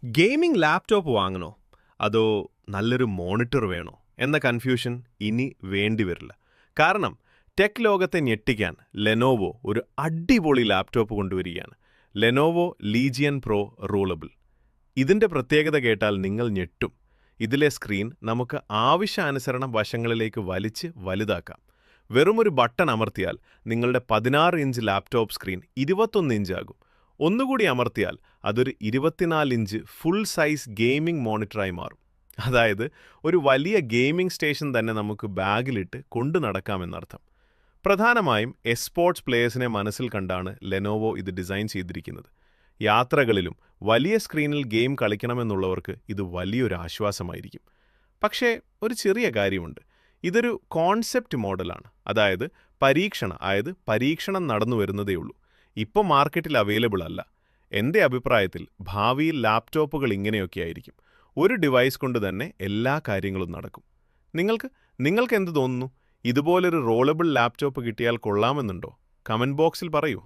Gaming laptop വാങ്ങണോ അതോ നല്ലൊരു monitor വേണോ എന്ന കൺഫ്യൂഷൻ ഇനി വേണ്ടിവരില്ല. കാരണം ടെക് ലോകത്തെ ഞെട്ടിക്കാൻ ലെനോവോ ഒരു അടിപൊളി ലാപ്ടോപ്പ് കൊണ്ടുവരികയാണ്. Lenovo Legion pro rollable. ഇതിന്റെ പ്രത്യേകത കേട്ടാൽ നിങ്ങൾ ഞെട്ടും. ഇതിലെ സ്ക്രീൻ നമുക്ക് ആവശ്യാനുസരണം വശങ്ങളിലേക്ക് വലിച്ച് വലുതാക്കാം. വെറുമൊരു ബട്ടൺ അമർത്തിയാൽ നിങ്ങളുടെ 16 ഇഞ്ച് ലാപ്ടോപ്പ് സ്ക്രീൻ 21 ഇഞ്ച് ആകും. ഒന്നുകൂടി അമർത്തിയാൽ അതൊരു 24 ഇഞ്ച് ഫുൾ സൈസ് ഗെയിമിംഗ് മോണിറ്ററായി മാറും. അതായത് ഒരു വലിയ ഗെയിമിംഗ് സ്റ്റേഷൻ തന്നെ നമുക്ക് ബാഗിലിട്ട് കൊണ്ടു നടക്കാമെന്നർത്ഥം. പ്രധാനമായും എസ്പോർട്സ് പ്ലേയേഴ്സിനെ മനസ്സിൽ കണ്ടാണ് ലെനോവോ ഇത് ഡിസൈൻ ചെയ്തിരിക്കുന്നത്. യാത്രകളിലും വലിയ സ്ക്രീനിൽ ഗെയിം കളിക്കണമെന്നുള്ളവർക്ക് ഇത് വലിയൊരു ആശ്വാസമായിരിക്കും. പക്ഷേ ഒരു ചെറിയ കാര്യമുണ്ട്. ഇതൊരു കോൺസെപ്റ്റ് മോഡലാണ്. അതായത് പരീക്ഷണം നടന്നു വരുന്നതേയുള്ളൂ. ഇപ്പോൾ മാർക്കറ്റിൽ അവൈലബിൾ അല്ല. എൻ്റെ അഭിപ്രായത്തിൽ ഭാവിയിൽ ലാപ്ടോപ്പുകൾ ഇങ്ങനെയൊക്കെ ആയിരിക്കും. ഒരു ഡിവൈസ് കൊണ്ട് തന്നെ എല്ലാ കാര്യങ്ങളും നടക്കും. നിങ്ങൾക്ക് എന്ത് തോന്നുന്നു? ഇതുപോലൊരു റോളബിൾ ലാപ്ടോപ്പ് കിട്ടിയാൽ കൊള്ളാമെന്നുണ്ടോ? കമന്റ് ബോക്സിൽ പറയൂ.